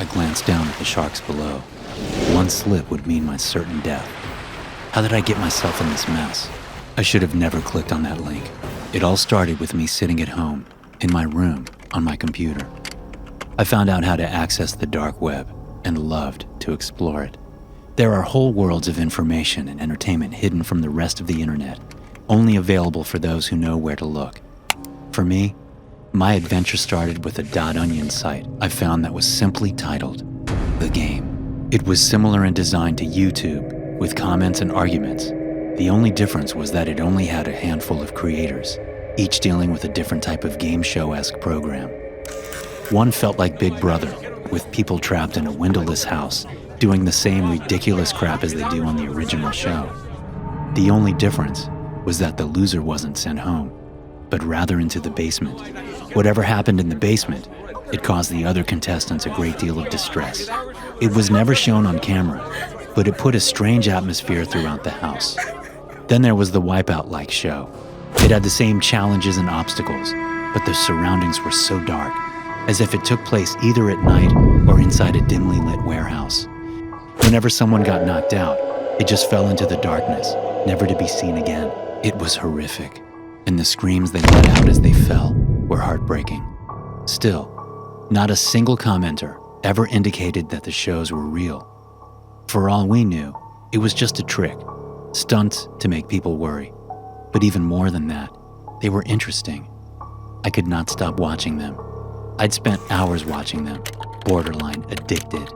I glanced down at the sharks below. One slip would mean my certain death. How did I get myself in this mess? I should have never clicked on that link. It all started with me sitting at home, in my room, on my computer. I found out how to access the dark web and loved to explore it. There are whole worlds of information and entertainment hidden from the rest of the internet, only available for those who know where to look. For me, my adventure started with a .onion site I found that was simply titled The Game. It was similar in design to YouTube, with comments and arguments. The only difference was that it only had a handful of creators, each dealing with a different type of game show-esque program. One felt like Big Brother, with people trapped in a windowless house doing the same ridiculous crap as they do on the original show. The only difference was that the loser wasn't sent home, but rather into the basement. Whatever happened in the basement, it caused the other contestants a great deal of distress. It was never shown on camera, but it put a strange atmosphere throughout the house. Then there was the Wipeout-like show. It had the same challenges and obstacles, but the surroundings were so dark, as if it took place either at night or inside a dimly lit warehouse. Whenever someone got knocked out, it just fell into the darkness, never to be seen again. It was horrific, and the screams they let out as they fell were heartbreaking. Still, not a single commenter ever indicated that the shows were real. For all we knew, it was just a trick, stunts to make people worry. But even more than that, they were interesting. I could not stop watching them. I'd spent hours watching them, borderline addicted.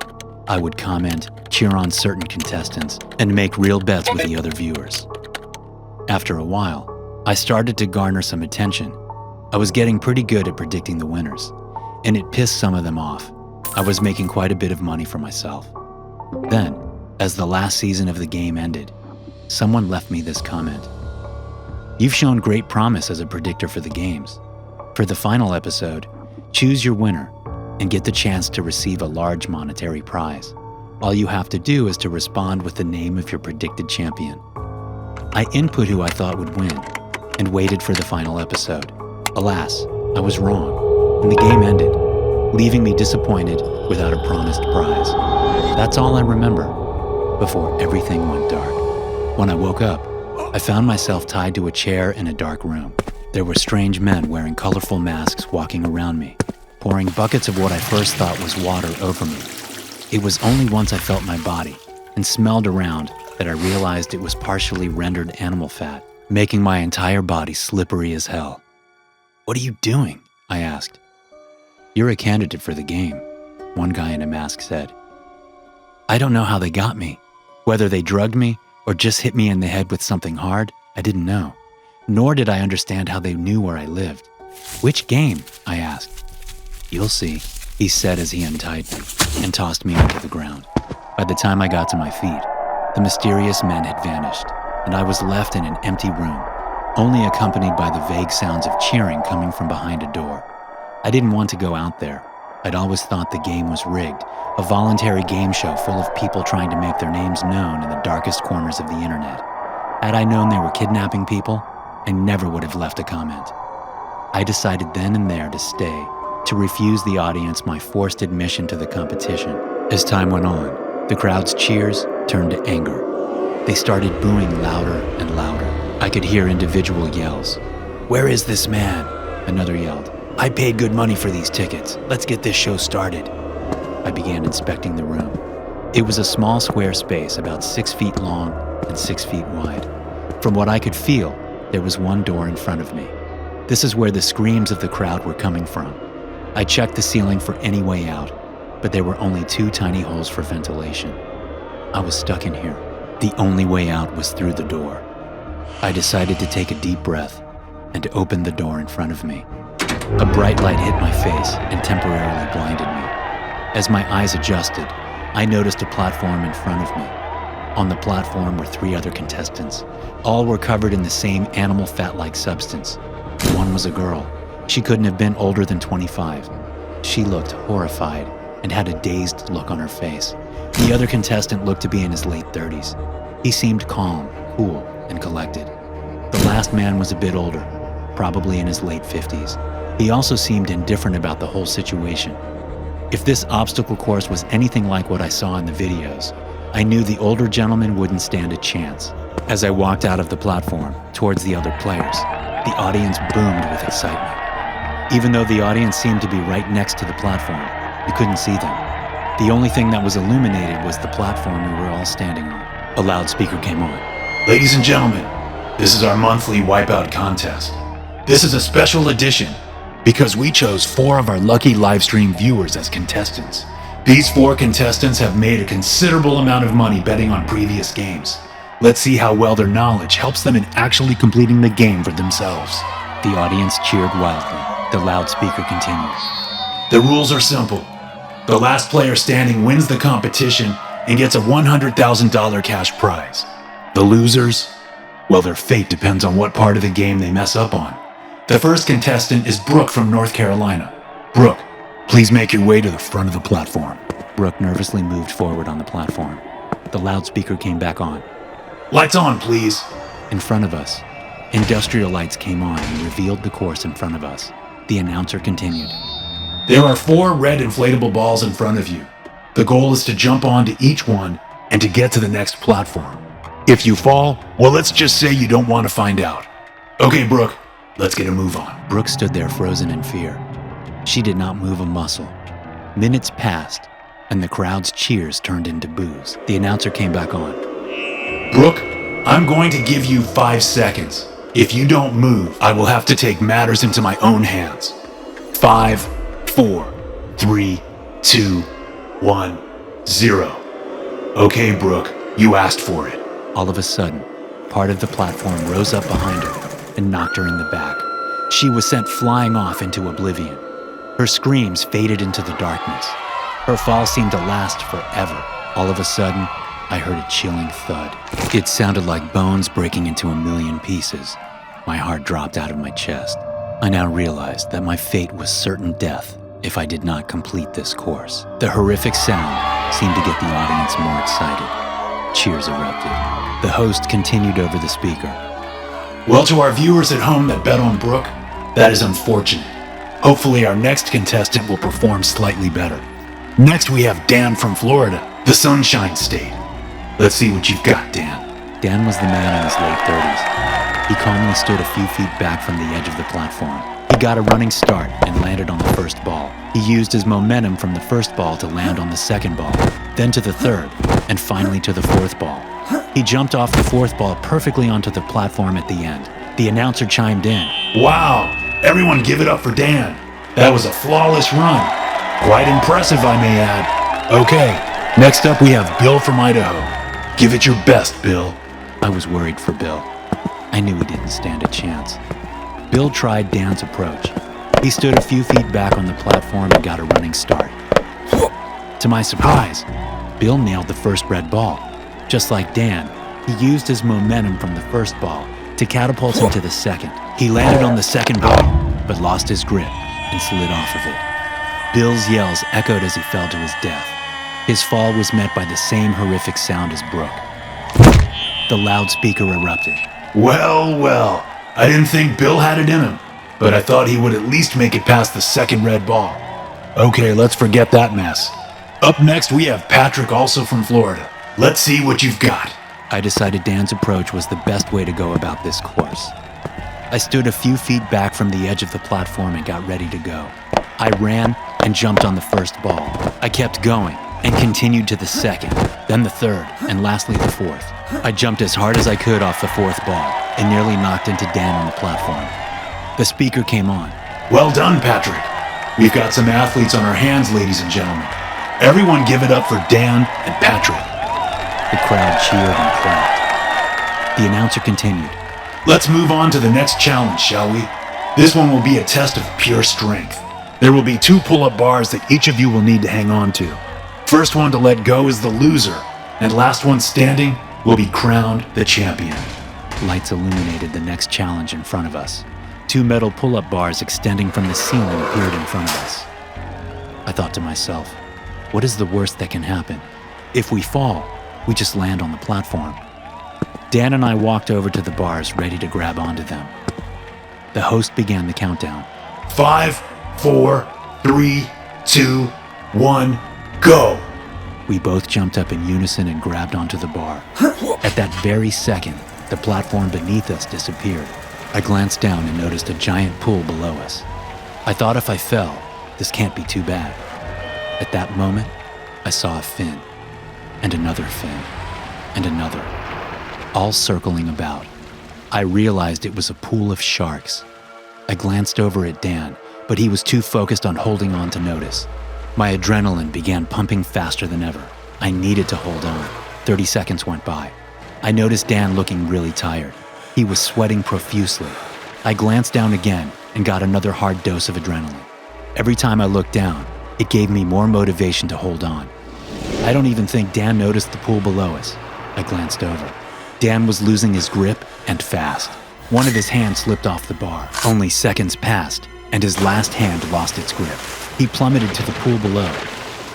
I would comment, cheer on certain contestants, and make real bets with the other viewers. After a while, I started to garner some attention. I was getting pretty good at predicting the winners, and it pissed some of them off. I was making quite a bit of money for myself. Then, as the last season of the game ended, someone left me this comment. "You've shown great promise as a predictor for the games. For the final episode, choose your winner and get the chance to receive a large monetary prize. All you have to do is to respond with the name of your predicted champion." I input who I thought would win and waited for the final episode. Alas, I was wrong, and the game ended, leaving me disappointed without a promised prize. That's all I remember, before everything went dark. When I woke up, I found myself tied to a chair in a dark room. There were strange men wearing colorful masks walking around me, pouring buckets of what I first thought was water over me. It was only once I felt my body and smelled around that I realized it was partially rendered animal fat, making my entire body slippery as hell. "What are you doing?" I asked. "You're a candidate for the game," one guy in a mask said. I don't know how they got me. Whether they drugged me or just hit me in the head with something hard, I didn't know. Nor did I understand how they knew where I lived. "Which game?" I asked. "You'll see," he said as he untied me and tossed me onto the ground. By the time I got to my feet, the mysterious men had vanished, and I was left in an empty room, only accompanied by the vague sounds of cheering coming from behind a door. I didn't want to go out there. I'd always thought the game was rigged, a voluntary game show full of people trying to make their names known in the darkest corners of the internet. Had I known they were kidnapping people, I never would have left a comment. I decided then and there to stay, to refuse the audience my forced admission to the competition. As time went on, the crowd's cheers turned to anger. They started booing louder and louder. I could hear individual yells. "Where is this man?" Another yelled. "I paid good money for these tickets. Let's get this show started." I began inspecting the room. It was a small square space about 6 feet long and 6 feet wide. From what I could feel, there was one door in front of me. This is where the screams of the crowd were coming from. I checked the ceiling for any way out, but there were only 2 tiny holes for ventilation. I was stuck in here. The only way out was through the door. I decided to take a deep breath and to open the door in front of me. A bright light hit my face and temporarily blinded me. As my eyes adjusted, I noticed a platform in front of me. On the platform were 3 other contestants. All were covered in the same animal fat-like substance. One was a girl. She couldn't have been older than 25. She looked horrified and had a dazed look on her face. The other contestant looked to be in his late 30s. He seemed calm, cool, and collected. The last man was a bit older, probably in his late 50s. He also seemed indifferent about the whole situation. If this obstacle course was anything like what I saw in the videos, I knew the older gentleman wouldn't stand a chance. As I walked out of the platform towards the other players, the audience boomed with excitement. Even though the audience seemed to be right next to the platform, you couldn't see them. The only thing that was illuminated was the platform we were all standing on. A loudspeaker came on. Ladies and gentlemen, this is our monthly Wipeout contest. This is a special edition because we chose 4 of our lucky livestream viewers as contestants. These 4 contestants have made a considerable amount of money betting on previous games. Let's see how well their knowledge helps them in actually completing the game for themselves. The audience cheered wildly. The loudspeaker continued. The rules are simple. The last player standing wins the competition and gets a $100,000 cash prize. The losers, well, their fate depends on what part of the game they mess up on. The first contestant is Brooke from North Carolina. Brooke, please make your way to the front of the platform. Brooke nervously moved forward on the platform. The loudspeaker came back on. Lights on, please. In front of us, industrial lights came on and revealed the course in front of us. The announcer continued. There are 4 red inflatable balls in front of you. The goal is to jump onto each one and to get to the next platform. If you fall, well, let's just say you don't want to find out. Okay, Brooke, let's get a move on. Brooke stood there frozen in fear. She did not move a muscle. Minutes passed, and the crowd's cheers turned into boos. The announcer came back on. Brooke, I'm going to give you 5 seconds. If you don't move, I will have to take matters into my own hands. 5, 4, 3, 2, 1, 0. Okay, Brooke, you asked for it. All of a sudden, part of the platform rose up behind her and knocked her in the back. She was sent flying off into oblivion. Her screams faded into the darkness. Her fall seemed to last forever. All of a sudden, I heard a chilling thud. It sounded like bones breaking into a million pieces. My heart dropped out of my chest. I now realized that my fate was certain death if I did not complete this course. The horrific sound seemed to get the audience more excited. Cheers erupted. The host continued over the speaker. Well, to our viewers at home that bet on Brooke, that is unfortunate. Hopefully our next contestant will perform slightly better. Next we have Dan from Florida, the Sunshine State. Let's see what you've got, Dan. Dan was the man in his late 30s. He calmly stood a few feet back from the edge of the platform. He got a running start and landed on the first ball. He used his momentum from the first ball to land on the second ball, then to the third, and finally to the fourth ball. He jumped off the fourth ball perfectly onto the platform at the end. The announcer chimed in. Wow, everyone give it up for Dan. That was a flawless run. Quite impressive, I may add. Okay, next up we have Bill from Idaho. Give it your best, Bill. I was worried for Bill. I knew he didn't stand a chance. Bill tried Dan's approach. He stood a few feet back on the platform and got a running start. To my surprise, Bill nailed the first red ball. Just like Dan, he used his momentum from the first ball to catapult him to the second. He landed on the second ball, but lost his grip and slid off of it. Bill's yells echoed as he fell to his death. His fall was met by the same horrific sound as Brooke. The loudspeaker erupted. Well, well, I didn't think Bill had it in him, but I thought he would at least make it past the second red ball. Okay, let's forget that mess. Up next, we have Patrick, also from Florida. Let's see what you've got. I decided Dan's approach was the best way to go about this course. I stood a few feet back from the edge of the platform and got ready to go. I ran and jumped on the first ball. I kept going and continued to the second, then the third, and lastly the fourth. I jumped as hard as I could off the fourth ball and nearly knocked into Dan on the platform. The speaker came on. Well done, Patrick. We've got some athletes on our hands, ladies and gentlemen. Everyone give it up for Dan and Patrick. The crowd cheered and clapped. The announcer continued. Let's move on to the next challenge, shall we? This one will be a test of pure strength. There will be 2 pull-up bars that each of you will need to hang on to. First one to let go is the loser, and last one standing will be crowned the champion. Lights illuminated the next challenge in front of us. 2 metal pull-up bars extending from the ceiling appeared in front of us. I thought to myself, what is the worst that can happen? If we fall, we just land on the platform. Dan and I walked over to the bars, ready to grab onto them. The host began the countdown. 5, 4, 3, 2, 1, go! We both jumped up in unison and grabbed onto the bar. At that very second, the platform beneath us disappeared. I glanced down and noticed a giant pool below us. I thought if I fell, this can't be too bad. At that moment, I saw a fin, and another fin, and another, all circling about. I realized it was a pool of sharks. I glanced over at Dan, but he was too focused on holding on to notice. My adrenaline began pumping faster than ever. I needed to hold on. 30 seconds went by. I noticed Dan looking really tired. He was sweating profusely. I glanced down again and got another hard dose of adrenaline. Every time I looked down, it gave me more motivation to hold on. I don't even think Dan noticed the pool below us. I glanced over. Dan was losing his grip, and fast. One of his hands slipped off the bar. Only seconds passed, and his last hand lost its grip. He plummeted to the pool below.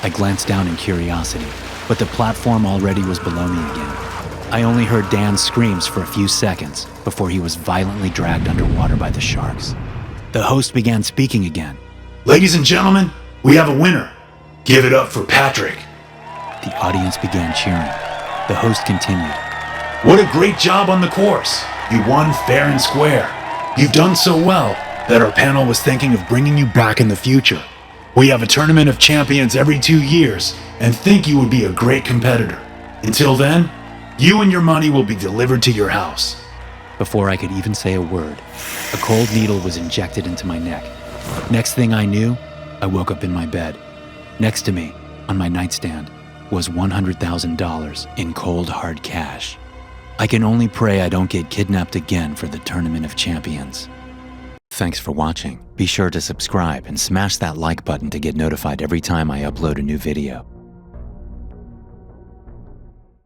I glanced down in curiosity, but the platform already was below me again. I only heard Dan's screams for a few seconds before he was violently dragged underwater by the sharks. The host began speaking again. Ladies and gentlemen, we have a winner. Give it up for Patrick. The audience began cheering. The host continued. What a great job on the course. You won fair and square. You've done so well that our panel was thinking of bringing you back in the future. We have a tournament of champions every 2 years and think you would be a great competitor. Until then, you and your money will be delivered to your house. Before I could even say a word, a cold needle was injected into my neck. Next thing I knew, I woke up in my bed. Next to me, on my nightstand, was $100,000 in cold hard cash. I can only pray I don't get kidnapped again for the Tournament of Champions. Thanks for watching. Be sure to subscribe and smash that like button to get notified every time I upload a new video.